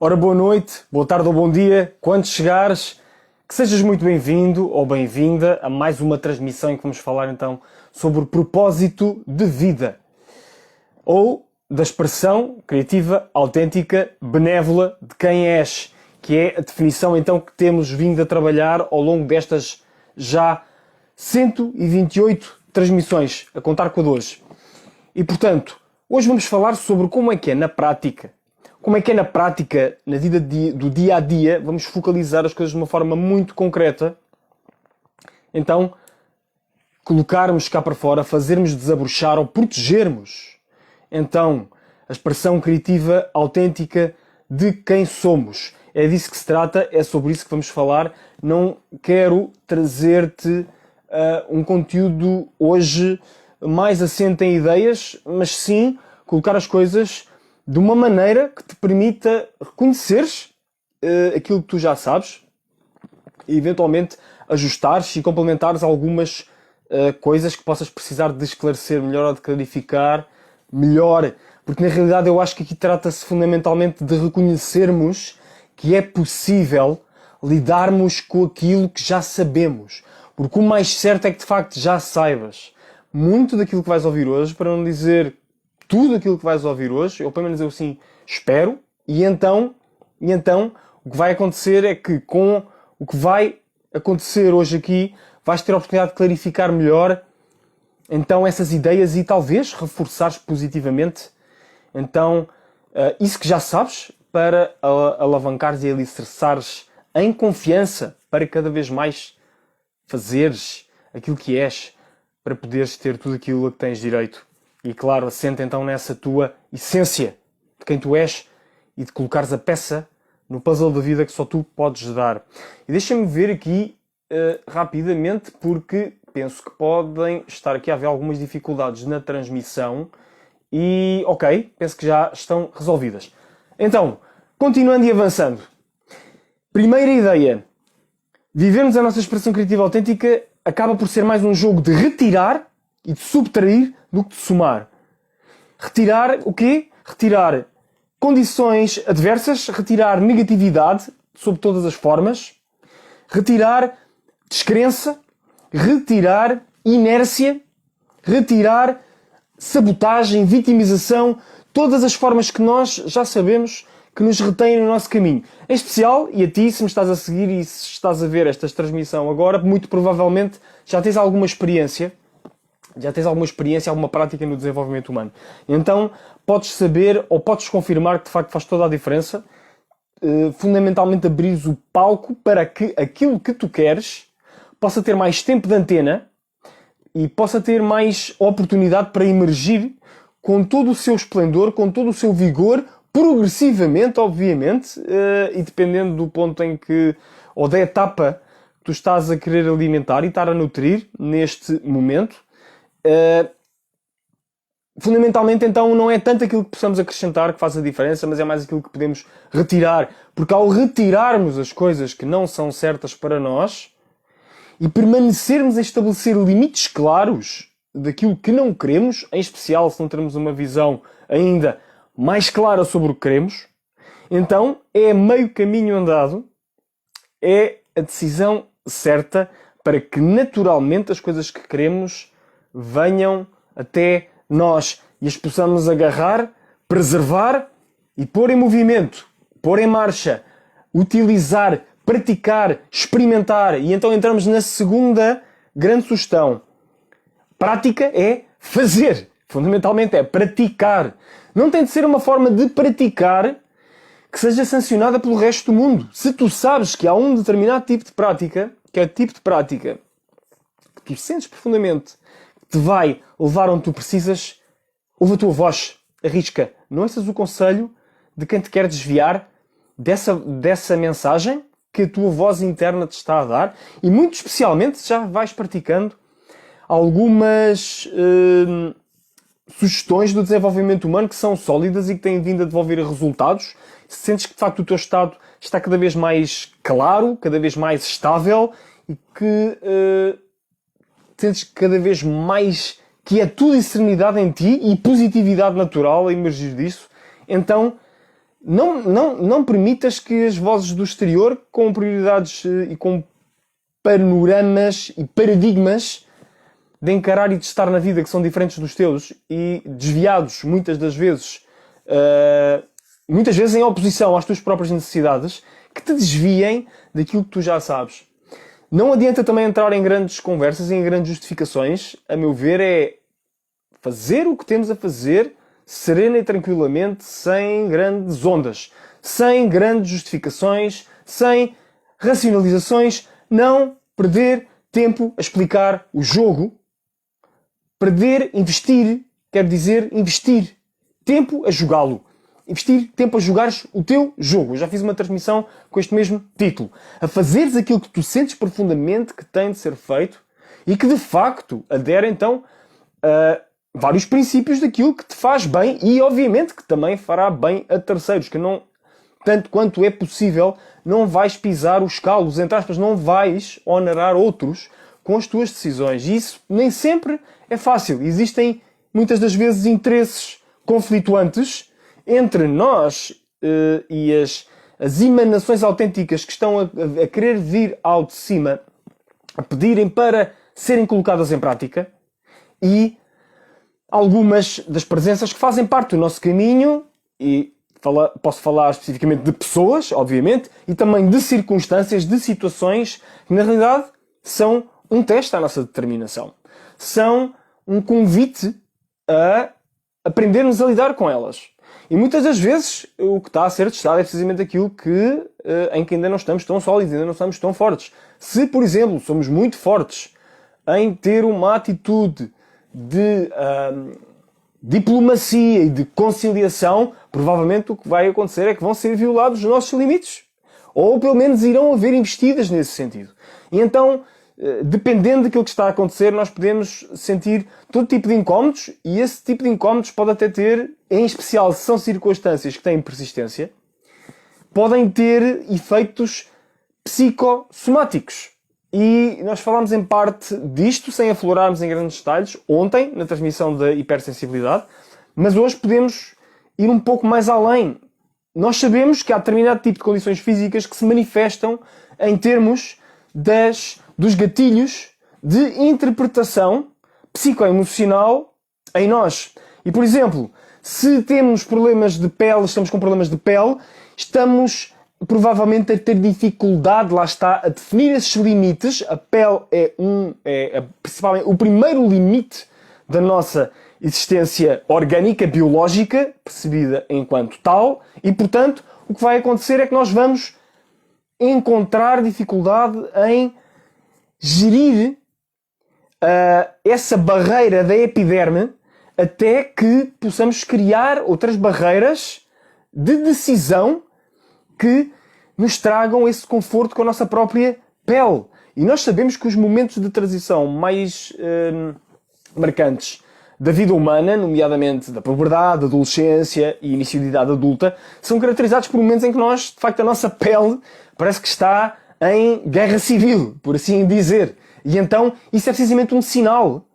Ora, boa noite, boa tarde ou bom dia, quando chegares, que sejas muito bem-vindo ou bem-vinda a mais uma transmissão em que vamos falar então sobre o propósito de vida, ou da expressão criativa, autêntica, benévola de quem és, que é a definição então que temos vindo a trabalhar ao longo destas já 128 transmissões, a contar com a de hoje. E portanto, hoje vamos falar sobre como é que é na prática. Como é que é na prática, na vida do dia a dia, vamos focalizar as coisas de uma forma muito concreta. Então, colocarmos cá para fora, fazermos desabrochar ou protegermos, então, a expressão criativa autêntica de quem somos. É disso que se trata, é sobre isso que vamos falar. Não quero trazer-te um conteúdo hoje mais assente em ideias, mas sim colocar as coisas de uma maneira que te permita reconheceres aquilo que tu já sabes e eventualmente ajustares e complementares algumas coisas que possas precisar de esclarecer melhor ou de clarificar melhor. Porque na realidade eu acho que aqui trata-se fundamentalmente de reconhecermos que é possível lidarmos com aquilo que já sabemos. Porque o mais certo é que de facto já saibas muito daquilo que vais ouvir hoje, para não dizer tudo aquilo que vais ouvir hoje, ou pelo menos eu assim espero, e então o que vai acontecer é que com o que vai acontecer hoje aqui, vais ter a oportunidade de clarificar melhor então essas ideias e talvez reforçares positivamente então isso que já sabes para alavancares e alicerçares em confiança para cada vez mais fazeres aquilo que és, para poderes ter tudo aquilo a que tens direito. E claro, assenta então nessa tua essência de quem tu és e de colocares a peça no puzzle da vida que só tu podes dar. E deixa-me ver aqui rapidamente, porque penso que podem estar aqui a haver algumas dificuldades na transmissão e, ok, penso que já estão resolvidas. Então, continuando e avançando. Primeira ideia. Vivermos a nossa expressão criativa autêntica acaba por ser mais um jogo de retirar e de subtrair do que de somar. Retirar o quê? Retirar condições adversas, retirar negatividade sob todas as formas, retirar descrença, retirar inércia, retirar sabotagem, vitimização, todas as formas que nós já sabemos que nos retêm no nosso caminho. Em especial, e a ti, se me estás a seguir e se estás a ver esta transmissão agora, muito provavelmente já tens alguma experiência, alguma prática no desenvolvimento humano. Então, podes saber ou podes confirmar que de facto faz toda a diferença, fundamentalmente abrires o palco para que aquilo que tu queres possa ter mais tempo de antena e possa ter mais oportunidade para emergir com todo o seu esplendor, com todo o seu vigor, progressivamente, obviamente, e dependendo do ponto em que, ou da etapa que tu estás a querer alimentar e estar a nutrir neste momento. Fundamentalmente, então, não é tanto aquilo que possamos acrescentar que faz a diferença, mas é mais aquilo que podemos retirar. Porque ao retirarmos as coisas que não são certas para nós e permanecermos a estabelecer limites claros daquilo que não queremos, em especial se não termos uma visão ainda mais clara sobre o que queremos, então é meio caminho andado, é a decisão certa para que naturalmente as coisas que queremos venham até nós e as possamos agarrar, preservar e pôr em movimento, pôr em marcha, utilizar, praticar, experimentar. E então entramos na segunda grande sugestão. Prática é fazer. Fundamentalmente é praticar. Não tem de ser uma forma de praticar que seja sancionada pelo resto do mundo. Se tu sabes que há um determinado tipo de prática, que é o tipo de prática que tu sentes profundamente, que te vai levar onde tu precisas, ouve a tua voz, arrisca. Não ouças o conselho de quem te quer desviar dessa mensagem que a tua voz interna te está a dar, e muito especialmente já vais praticando algumas sugestões do desenvolvimento humano que são sólidas e que têm vindo a devolver resultados. Se sentes que de facto o teu estado está cada vez mais claro, cada vez mais estável e que sentes cada vez mais quietude e serenidade em ti e positividade natural a emergir disso, então Não permitas que as vozes do exterior, com prioridades e com panoramas e paradigmas de encarar e de estar na vida que são diferentes dos teus e desviados muitas vezes em oposição às tuas próprias necessidades, que te desviem daquilo que tu já sabes. Não adianta também entrar em grandes conversas e em grandes justificações. A meu ver, é fazer o que temos a fazer serena e tranquilamente, sem grandes ondas, sem grandes justificações, sem racionalizações. Não perder tempo a explicar o jogo. Investir, quer dizer investir tempo a jogá-lo. Investir tempo a jogares o teu jogo. Eu já fiz uma transmissão com este mesmo título. A fazeres aquilo que tu sentes profundamente que tem de ser feito e que de facto adere então a vários princípios daquilo que te faz bem e obviamente que também fará bem a terceiros, que não, tanto quanto é possível, não vais pisar os calos, entre aspas, não vais onerar outros com as tuas decisões. E isso nem sempre é fácil. Existem muitas das vezes interesses conflituantes entre nós e as emanações autênticas que estão a querer vir ao de cima, a pedirem para serem colocadas em prática, e algumas das presenças que fazem parte do nosso caminho, e posso falar especificamente de pessoas, obviamente, e também de circunstâncias, de situações que na realidade são um teste à nossa determinação. São um convite a aprendermos a lidar com elas. E muitas das vezes o que está a ser testado é precisamente aquilo em que ainda não estamos tão sólidos, ainda não estamos tão fortes. Se, por exemplo, somos muito fortes em ter uma atitude de diplomacia e de conciliação, provavelmente o que vai acontecer é que vão ser violados os nossos limites. Ou pelo menos irão haver investidas nesse sentido. E então, dependendo daquilo que está a acontecer, nós podemos sentir todo tipo de incómodos, e esse tipo de incómodos pode até ter, em especial se são circunstâncias que têm persistência, podem ter efeitos psicossomáticos. E nós falámos em parte disto, sem aflorarmos em grandes detalhes, ontem, na transmissão da hipersensibilidade, mas hoje podemos ir um pouco mais além. Nós sabemos que há determinado tipo de condições físicas que se manifestam em termos dos gatilhos de interpretação psicoemocional em nós. E, por exemplo, se temos problemas de pele, estamos com problemas de pele, estamos provavelmente a ter dificuldade, lá está, a definir esses limites. A pele é principalmente o primeiro limite da nossa existência orgânica, biológica, percebida enquanto tal, e, portanto, o que vai acontecer é que nós vamos encontrar dificuldade em gerir essa barreira da epiderme até que possamos criar outras barreiras de decisão que nos tragam esse conforto com a nossa própria pele. E nós sabemos que os momentos de transição mais marcantes da vida humana, nomeadamente da puberdade, da adolescência e início de idade adulta, são caracterizados por momentos em que nós, de facto, a nossa pele parece que está em guerra civil, por assim dizer. E então, isso é precisamente um sinal.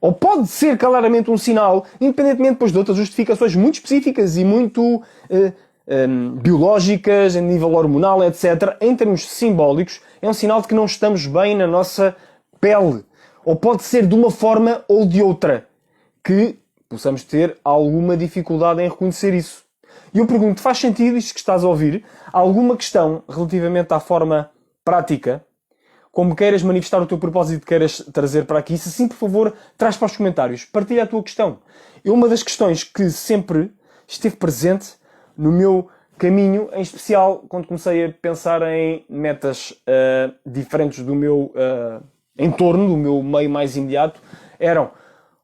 Ou pode ser claramente um sinal, independentemente depois de outras justificações muito específicas e muito biológicas, a nível hormonal, etc. Em termos simbólicos, é um sinal de que não estamos bem na nossa pele. Ou pode ser de uma forma ou de outra, que possamos ter alguma dificuldade em reconhecer isso. E eu pergunto, faz sentido isto que estás a ouvir? Há alguma questão relativamente à forma prática, como queiras manifestar o teu propósito que queiras trazer para aqui? Se sim, por favor, traz para os comentários. Partilha a tua questão. Uma das questões que sempre esteve presente no meu caminho, em especial quando comecei a pensar em metas diferentes do meu entorno, do meu meio mais imediato, eram: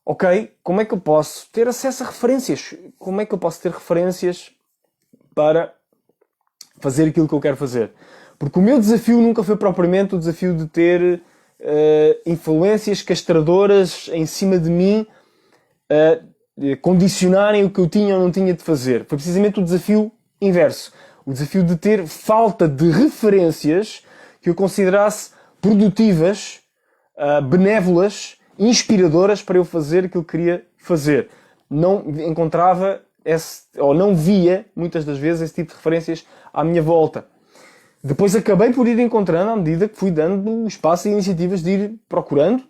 ok, como é que eu posso ter acesso a referências? Como é que eu posso ter referências para fazer aquilo que eu quero fazer? Porque o meu desafio nunca foi propriamente o desafio de ter influências castradoras em cima de mim, condicionarem o que eu tinha ou não tinha de fazer. Foi precisamente o desafio inverso. O desafio de ter falta de referências que eu considerasse produtivas, benévolas, inspiradoras para eu fazer aquilo que queria fazer. Não encontrava ou não via, muitas das vezes, esse tipo de referências à minha volta. Depois acabei por ir encontrando à medida que fui dando espaço e iniciativas de ir procurando,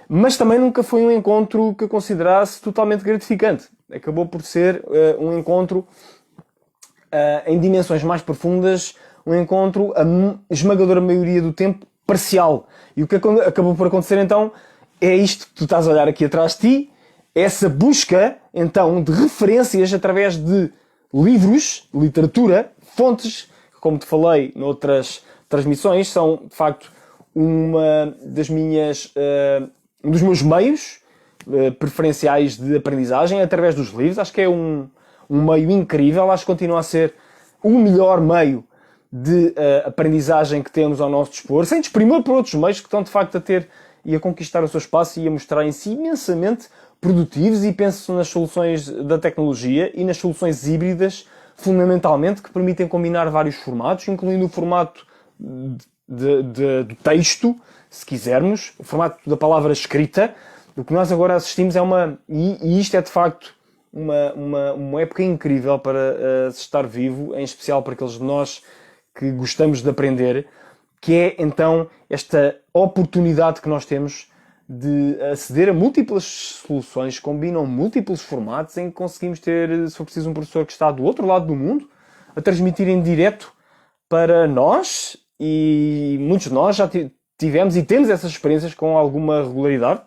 mas também nunca foi um encontro que eu considerasse totalmente gratificante. Acabou por ser um encontro em dimensões mais profundas, um encontro, a esmagadora maioria do tempo, parcial. E o que acabou por acontecer então é isto que tu estás a olhar aqui atrás de ti, essa busca então de referências através de livros, literatura, fontes, que, como te falei noutras transmissões, são de facto um dos meus meios preferenciais de aprendizagem através dos livros. Acho que é um meio incrível, acho que continua a ser o melhor meio de aprendizagem que temos ao nosso dispor, sem desprimor por outros meios que estão de facto a ter e a conquistar o seu espaço e a mostrar-se imensamente produtivos, e penso nas soluções da tecnologia e nas soluções híbridas, fundamentalmente, que permitem combinar vários formatos, incluindo o formato de texto, se quisermos, o formato da palavra escrita. O que nós agora assistimos é e isto é de facto uma época incrível para se estar vivo, em especial para aqueles de nós que gostamos de aprender, que é então esta oportunidade que nós temos de aceder a múltiplas soluções, combinam múltiplos formatos, em que conseguimos ter, se for preciso, um professor que está do outro lado do mundo a transmitir em direto para nós, e muitos de nós já tivemos e temos essas experiências com alguma regularidade.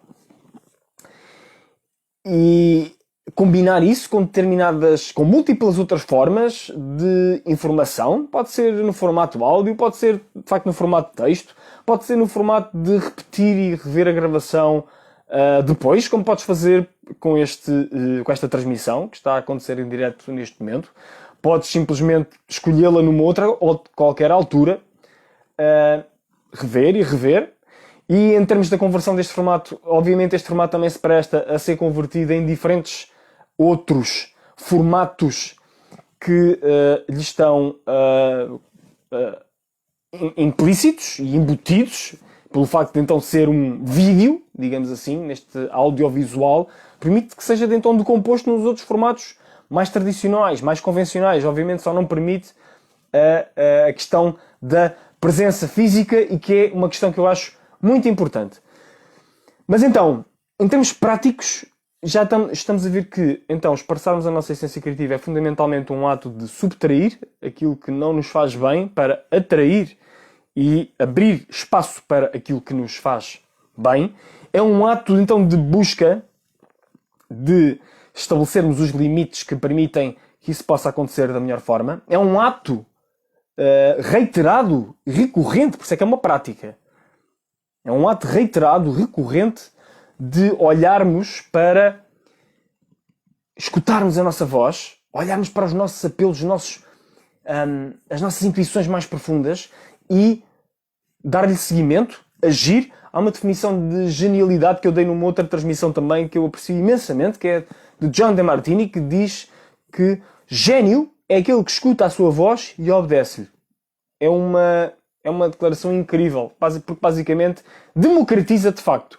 E combinar isso com múltiplas outras formas de informação, pode ser no formato áudio, pode ser de facto no formato de texto, pode ser no formato de repetir e rever a gravação depois, como podes fazer com esta transmissão que está a acontecer em direto neste momento. Podes simplesmente escolhê-la numa outra ou qualquer altura, rever e rever. E em termos da conversão deste formato, obviamente este formato também se presta a ser convertido em diferentes outros formatos que lhe estão implícitos e embutidos, pelo facto de então ser um vídeo, digamos assim, neste audiovisual, permite que seja então decomposto nos outros formatos mais tradicionais, mais convencionais. Obviamente só não permite a questão da presença física, e que é uma questão que eu acho muito importante. Mas então, em termos práticos, já estamos a ver que então expressarmos a nossa essência criativa é fundamentalmente um ato de subtrair aquilo que não nos faz bem para atrair e abrir espaço para aquilo que nos faz bem. É um ato então de busca de estabelecermos os limites que permitem que isso possa acontecer da melhor forma. É um ato reiterado, recorrente, por isso é que é uma prática. É um ato reiterado, recorrente, de olharmos para escutarmos a nossa voz, olharmos para os nossos apelos, as nossas intuições mais profundas e dar-lhe seguimento, agir. Há uma definição de genialidade que eu dei numa outra transmissão também, que eu aprecio imensamente, que é de John DeMartini, que diz que gênio é aquele que escuta a sua voz e obedece-lhe. É uma declaração incrível, porque basicamente democratiza de facto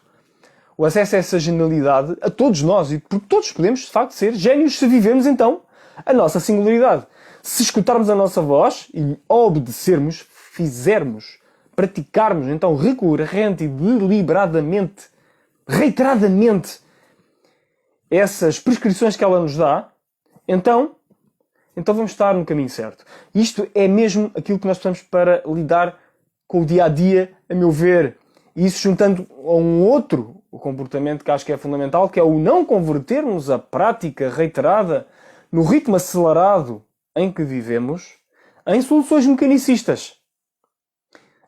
o acesso a essa genialidade a todos nós, e porque todos podemos de facto ser génios se vivemos então a nossa singularidade. Se escutarmos a nossa voz e obedecermos, praticarmos então recorrente e deliberadamente, reiteradamente, essas prescrições que ela nos dá, então vamos estar no caminho certo. Isto é mesmo aquilo que nós precisamos para lidar com o dia-a-dia, a meu ver. E isso juntando a um outro comportamento que acho que é fundamental, que é o não convertermos a prática reiterada no ritmo acelerado em que vivemos em soluções mecanicistas,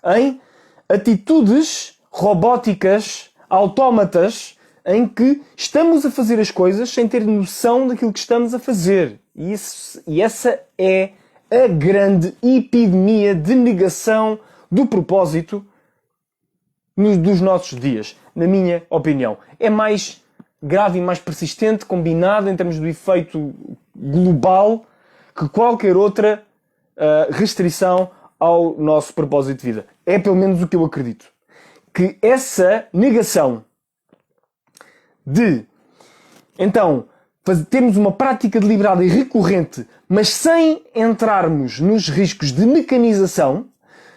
em atitudes robóticas, autómatas, em que estamos a fazer as coisas sem ter noção daquilo que estamos a fazer. E essa é a grande epidemia de negação do propósito dos nossos dias, na minha opinião. É mais grave e mais persistente, combinado em termos do efeito global, que qualquer outra restrição ao nosso propósito de vida. É pelo menos o que eu acredito. Que essa negação de, então, termos uma prática deliberada e recorrente, mas sem entrarmos nos riscos de mecanização,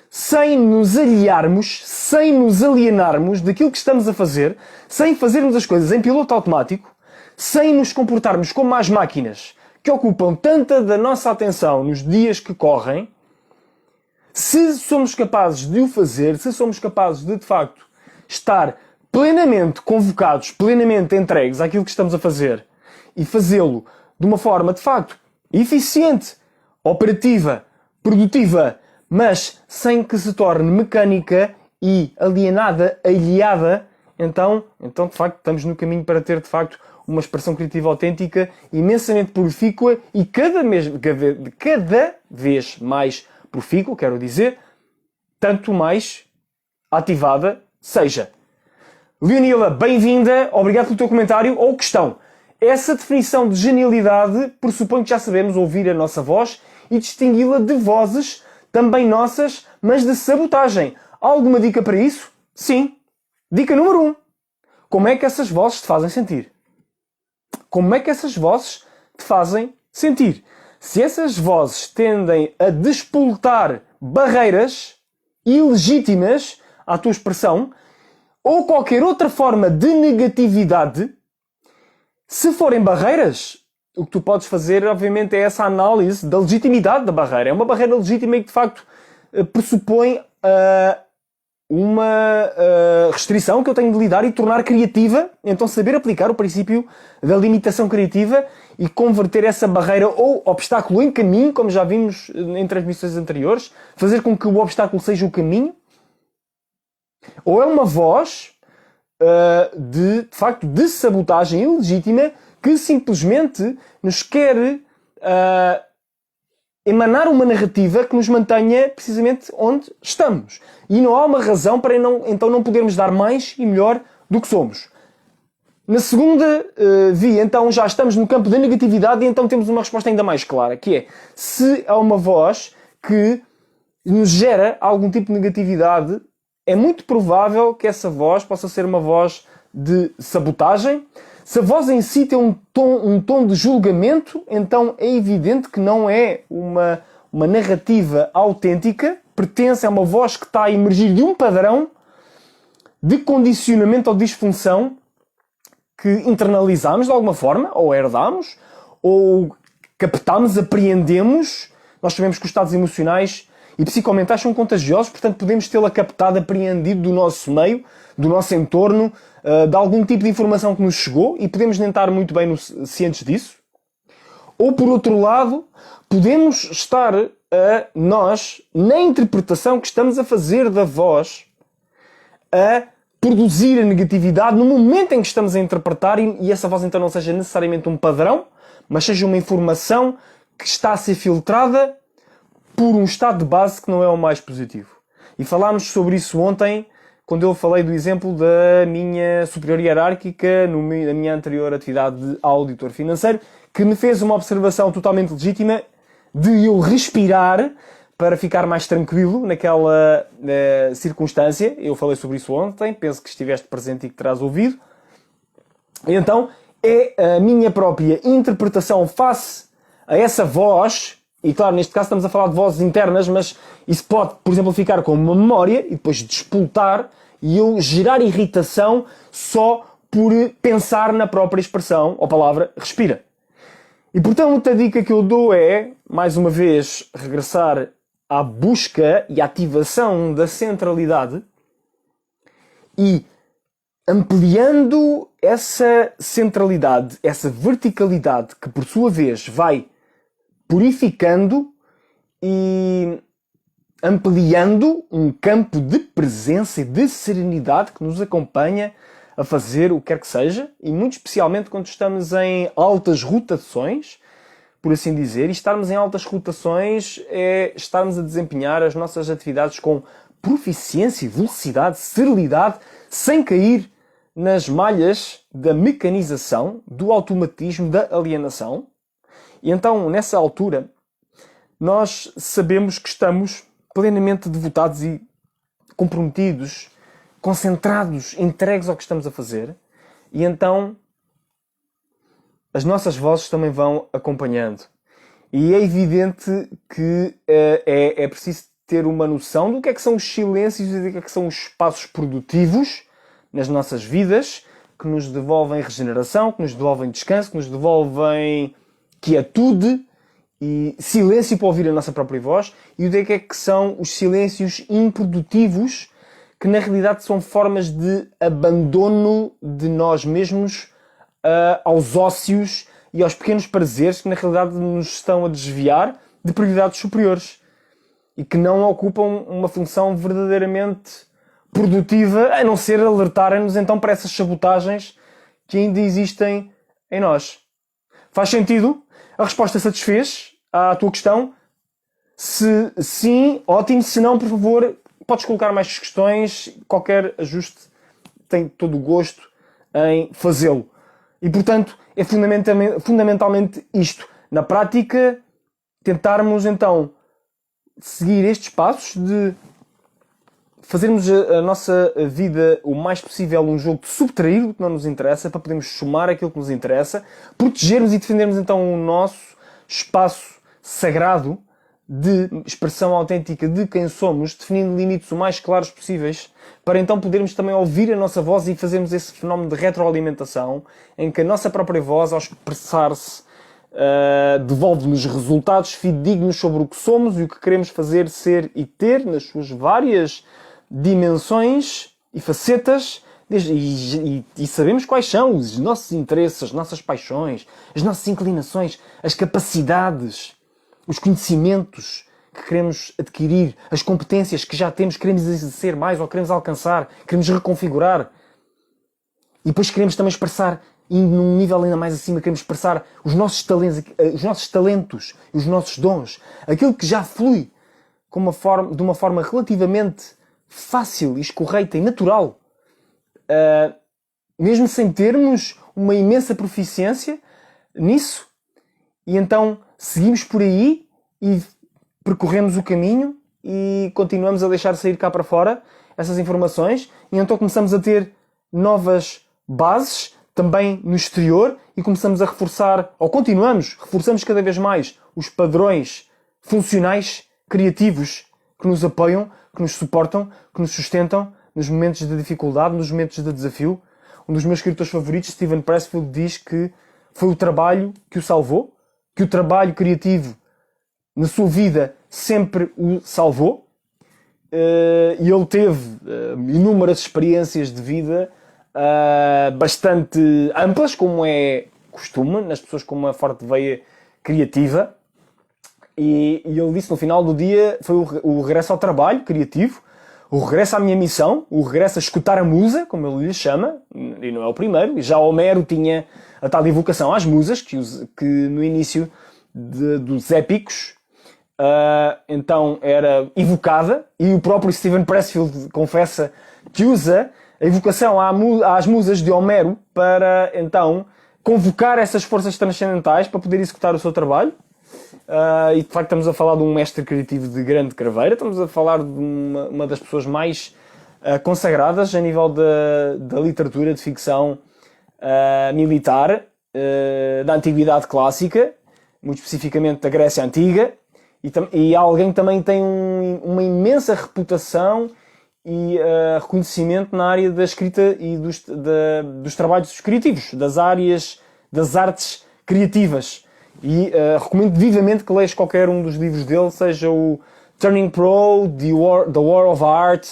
sem nos aliarmos, sem nos alienarmos daquilo que estamos a fazer, sem fazermos as coisas em piloto automático, sem nos comportarmos como as máquinas que ocupam tanta da nossa atenção nos dias que correm, se somos capazes de o fazer, se somos capazes de facto, estar plenamente convocados, plenamente entregues àquilo que estamos a fazer e fazê-lo de uma forma, de facto, eficiente, operativa, produtiva, mas sem que se torne mecânica e aliada, então, de facto, estamos no caminho para ter, de facto, uma expressão criativa autêntica, imensamente profícua e cada vez mais profícua, quero dizer, tanto mais ativada seja. Leonila, bem-vinda, obrigado pelo teu comentário ou questão. Essa definição de genialidade pressupõe que já sabemos ouvir a nossa voz e distingui-la de vozes também nossas, mas de sabotagem. Há alguma dica para isso? Sim. Dica número 1. Como é que essas vozes te fazem sentir? Como é que essas vozes te fazem sentir? Se essas vozes tendem a despoltar barreiras ilegítimas à tua expressão ou qualquer outra forma de negatividade, se forem barreiras, o que tu podes fazer, obviamente, é essa análise da legitimidade da barreira. É uma barreira legítima e que, de facto, pressupõe uma restrição que eu tenho de lidar e tornar criativa. Então, saber aplicar o princípio da limitação criativa e converter essa barreira ou obstáculo em caminho, como já vimos em transmissões anteriores, fazer com que o obstáculo seja o caminho. Ou é uma voz de facto, de sabotagem ilegítima que simplesmente nos quer emanar uma narrativa que nos mantenha precisamente onde estamos. E não há uma razão para então não podermos dar mais e melhor do que somos. Na segunda via, então, já estamos no campo da negatividade e então temos uma resposta ainda mais clara, que é, se há uma voz que nos gera algum tipo de negatividade, é muito provável que essa voz possa ser uma voz de sabotagem. Se a voz em si tem um tom de julgamento, então é evidente que não é uma narrativa autêntica, pertence a uma voz que está a emergir de um padrão de condicionamento ou disfunção que internalizamos de alguma forma, ou herdamos, ou captamos, apreendemos. Nós sabemos que os estados emocionais e psicomentais são contagiosos, portanto podemos tê-la captado, apreendido do nosso meio, do nosso entorno, de algum tipo de informação que nos chegou e podemos nem estar muito bem cientes disso. Ou por outro lado, podemos estar nós, na interpretação que estamos a fazer da voz, a produzir a negatividade no momento em que estamos a interpretar e essa voz então não seja necessariamente um padrão, mas seja uma informação que está a ser filtrada por um estado de base que não é o mais positivo. E falámos sobre isso ontem, quando eu falei do exemplo da minha superior hierárquica na minha anterior atividade de auditor financeiro, que me fez uma observação totalmente legítima de eu respirar para ficar mais tranquilo naquela circunstância. Eu falei sobre isso ontem, penso que estiveste presente e que terás ouvido. E então, é a minha própria interpretação face a essa voz. E claro, neste caso estamos a falar de vozes internas, mas isso pode, por exemplo, ficar como uma memória e depois despoltar e eu gerar irritação só por pensar na própria expressão ou palavra respira. E portanto a dica que eu dou é, mais uma vez, regressar à busca e ativação da centralidade e ampliando essa centralidade, essa verticalidade que por sua vez vai purificando e ampliando um campo de presença e de serenidade que nos acompanha a fazer o que quer que seja, e muito especialmente quando estamos em altas rotações, por assim dizer, e estarmos em altas rotações é estarmos a desempenhar as nossas atividades com proficiência, velocidade, serenidade, sem cair nas malhas da mecanização, do automatismo, da alienação. E então, nessa altura, nós sabemos que estamos plenamente devotados e comprometidos, concentrados, entregues ao que estamos a fazer. E então, as nossas vozes também vão acompanhando. E é evidente que é preciso ter uma noção do que é que são os silêncios e do que é que são os espaços produtivos nas nossas vidas, que nos devolvem regeneração, que nos devolvem descanso, que nos devolvem quietude e silêncio para ouvir a nossa própria voz, e o que é que são os silêncios improdutivos, que na realidade são formas de abandono de nós mesmos aos ócios e aos pequenos prazeres que na realidade nos estão a desviar de prioridades superiores e que não ocupam uma função verdadeiramente produtiva, a não ser alertarem-nos então para essas sabotagens que ainda existem em nós. Faz sentido? A resposta satisfez à tua questão? Se sim, ótimo. Se não, por favor, podes colocar mais questões. Qualquer ajuste tem todo o gosto em fazê-lo. E, portanto, é fundamentalmente isto. Na prática, tentarmos, então, seguir estes passos de fazermos a nossa vida o mais possível um jogo de subtrair o que não nos interessa, para podermos somar aquilo que nos interessa, protegermos e defendermos, então, o nosso espaço sagrado de expressão autêntica de quem somos, definindo limites o mais claros possíveis, para então podermos também ouvir a nossa voz e fazermos esse fenómeno de retroalimentação, em que a nossa própria voz, ao expressar-se, devolve-nos resultados fidedignos sobre o que somos e o que queremos fazer, ser e ter, nas suas várias dimensões e facetas, e sabemos quais são os nossos interesses, as nossas paixões, as nossas inclinações, as capacidades, os conhecimentos que queremos adquirir, as competências que já temos, queremos exercer mais ou queremos alcançar, queremos reconfigurar. E depois queremos também expressar, indo num nível ainda mais acima, queremos expressar os nossos talentos e os nossos dons. Aquilo que já flui de uma forma relativamente fácil, escorreita e natural. Mesmo sem termos uma imensa proficiência nisso. E então seguimos por aí e percorremos o caminho e continuamos a deixar sair cá para fora essas informações, e então começamos a ter novas bases também no exterior e começamos a reforçar, ou reforçamos cada vez mais os padrões funcionais, criativos, que nos apoiam, que nos suportam, que nos sustentam nos momentos de dificuldade, nos momentos de desafio. Um dos meus escritores favoritos, Steven Pressfield, diz que foi o trabalho que o salvou, que o trabalho criativo na sua vida sempre o salvou. E ele teve inúmeras experiências de vida bastante amplas, como é costume nas pessoas com uma forte veia criativa. E ele disse no final do dia, foi o regresso ao trabalho criativo, o regresso à minha missão, o regresso a escutar a musa, como ele lhe chama, e não é o primeiro. E já Homero tinha a tal evocação às musas, que no início dos épicos então era evocada, e o próprio Steven Pressfield confessa que usa a evocação às musas de Homero para então convocar essas forças transcendentais para poder executar o seu trabalho. E de facto estamos a falar de um mestre criativo de grande craveira, estamos a falar de uma das pessoas mais consagradas a nível da literatura de ficção militar da Antiguidade Clássica, muito especificamente da Grécia Antiga, e alguém que também tem uma imensa reputação e reconhecimento na área da escrita e dos trabalhos criativos, das artes criativas. E recomendo vivamente que leias qualquer um dos livros dele, seja o Turning Pro, The War of Art,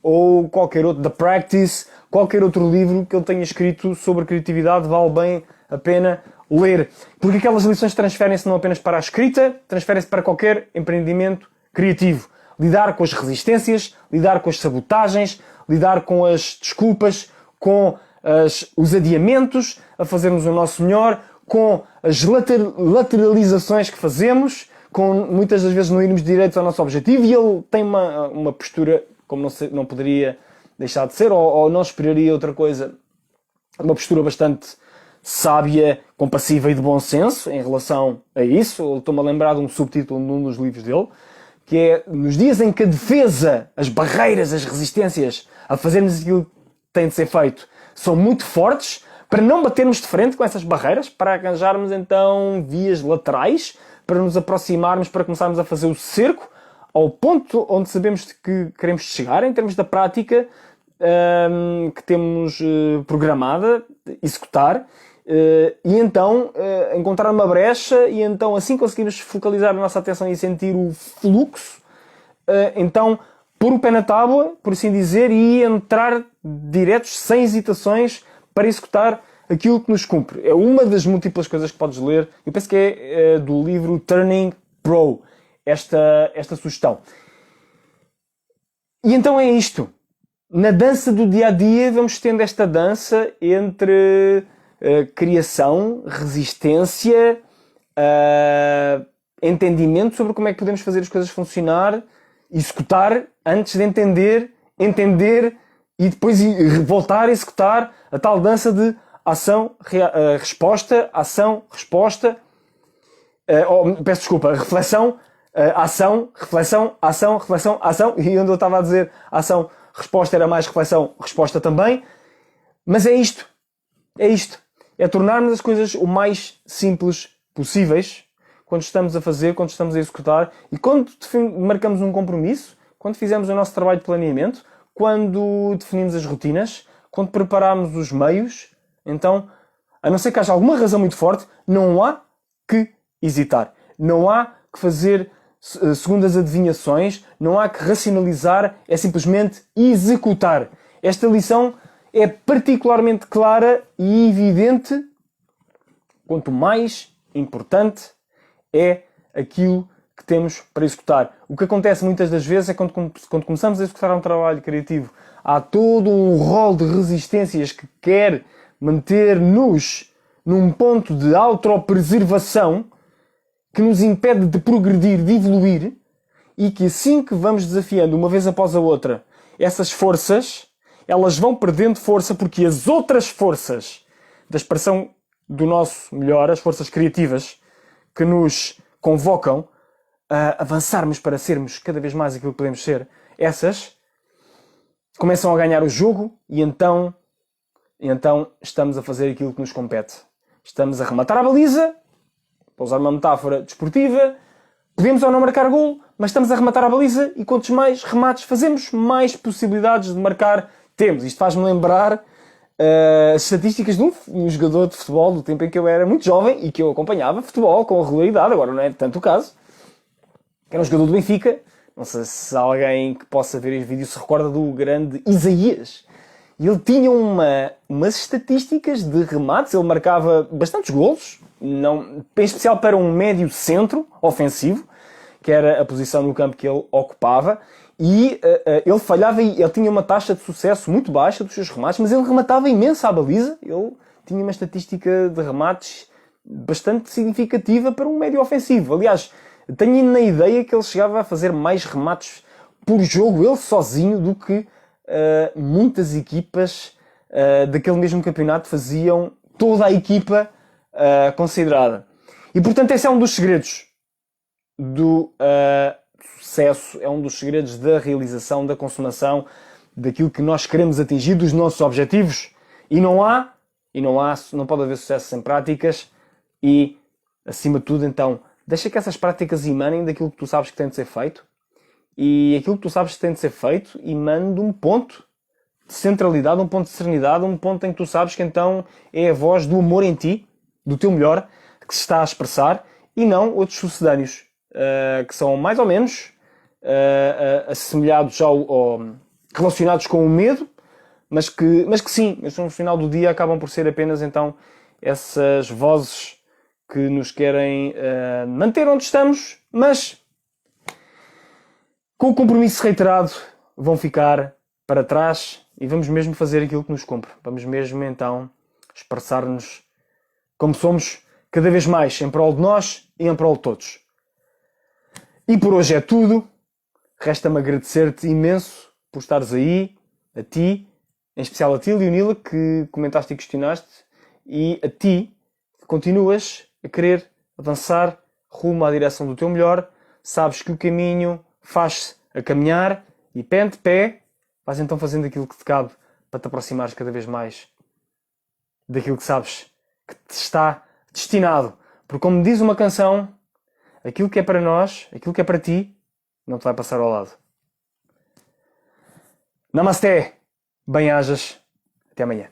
ou qualquer outro, The Practice, qualquer outro livro que ele tenha escrito sobre criatividade, vale bem a pena ler. Porque aquelas lições transferem-se não apenas para a escrita, transferem-se para qualquer empreendimento criativo. Lidar com as resistências, lidar com as sabotagens, lidar com as desculpas, com os adiamentos, a fazermos o nosso melhor, com as lateralizações que fazemos, com muitas das vezes não irmos direito ao nosso objetivo, e ele tem uma postura, como não poderia deixar de ser, ou não esperaria outra coisa, uma postura bastante sábia, compassiva e de bom senso em relação a isso. Eu estou-me a lembrar de um subtítulo num dos livros dele, que é: nos dias em que a defesa, as barreiras, as resistências a fazermos aquilo que tem de ser feito são muito fortes, para não batermos de frente com essas barreiras, para arranjarmos então vias laterais, para nos aproximarmos, para começarmos a fazer o cerco ao ponto onde sabemos que queremos chegar em termos da prática que temos programada, executar, e então encontrar uma brecha, e então assim conseguimos focalizar a nossa atenção e sentir o fluxo, então pôr o pé na tábua, por assim dizer, e entrar diretos, sem hesitações, para executar aquilo que nos cumpre. É uma das múltiplas coisas que podes ler. Eu penso que é do livro Turning Pro, esta sugestão. E então é isto. Na dança do dia-a-dia vamos tendo esta dança entre criação, resistência, entendimento sobre como é que podemos fazer as coisas funcionar, executar antes de entender e depois voltar a executar a tal dança de ação, resposta, ação, resposta, peço desculpa, reflexão, ação, reflexão, ação, reflexão, ação, e onde eu estava a dizer ação, resposta era mais reflexão, resposta também, mas é isto, é tornarmos as coisas o mais simples possíveis quando estamos a fazer, quando estamos a executar, e quando marcamos um compromisso, quando fizemos o nosso trabalho de planeamento, quando definimos as rotinas, quando preparamos os meios. Então, a não ser que haja alguma razão muito forte, não há que hesitar, não há que fazer segundas adivinhações, não há que racionalizar, é simplesmente executar. Esta lição é particularmente clara e evidente quanto mais importante é aquilo que temos para executar. O que acontece muitas das vezes é quando começamos a executar um trabalho criativo, há todo um rol de resistências que quer manter-nos num ponto de autopreservação que nos impede de progredir, de evoluir, e que assim que vamos desafiando uma vez após a outra essas forças, elas vão perdendo força porque as outras forças da expressão do nosso melhor, as forças criativas que nos convocam a avançarmos para sermos cada vez mais aquilo que podemos ser, essas começam a ganhar o jogo e então estamos a fazer aquilo que nos compete. Estamos a rematar a baliza, para usar uma metáfora desportiva, podemos ou não marcar golo, mas estamos a rematar a baliza e quantos mais remates fazemos, mais possibilidades de marcar temos. Isto faz-me lembrar as estatísticas de um jogador de futebol do tempo em que eu era muito jovem e que eu acompanhava futebol com regularidade, agora não é tanto o caso, que era um jogador do Benfica. Não sei se alguém que possa ver este vídeo se recorda do grande Isaías. E ele tinha umas estatísticas de remates, ele marcava bastantes golos, em especial para um médio centro ofensivo, que era a posição no campo que ele ocupava, e ele falhava e ele tinha uma taxa de sucesso muito baixa dos seus remates, mas ele rematava imenso à baliza, ele tinha uma estatística de remates bastante significativa para um médio ofensivo. Aliás, tenho na ideia que ele chegava a fazer mais remates por jogo, ele sozinho, do que muitas equipas daquele mesmo campeonato faziam toda a equipa considerada. E portanto esse é um dos segredos do sucesso, é um dos segredos da realização, da consumação daquilo que nós queremos atingir, dos nossos objetivos. E não pode haver sucesso sem práticas e, acima de tudo, então, deixa que essas práticas emanem daquilo que tu sabes que tem de ser feito. E aquilo que tu sabes que tem de ser feito emana de um ponto de centralidade, um ponto de serenidade, um ponto em que tu sabes que então é a voz do amor em ti, do teu melhor, que se está a expressar, e não outros sucedâneos, que são mais ou menos assemelhados relacionados com o medo, mas que sim, mas no final do dia acabam por ser apenas então essas vozes que nos querem manter onde estamos, mas com o compromisso reiterado vão ficar para trás e vamos mesmo fazer aquilo que nos cumpre. Vamos mesmo então expressar-nos como somos cada vez mais em prol de nós e em prol de todos. E por hoje é tudo. Resta-me agradecer-te imenso por estares aí, a ti, em especial a ti, Leonila, que comentaste e questionaste, e a ti, que continuas a querer avançar rumo à direção do teu melhor. Sabes que o caminho faz-se a caminhar e pé ante pé, vais então fazendo aquilo que te cabe para te aproximares cada vez mais daquilo que sabes que te está destinado. Porque como diz uma canção, aquilo que é para nós, aquilo que é para ti, não te vai passar ao lado. Namasté, bem-ajas, até amanhã.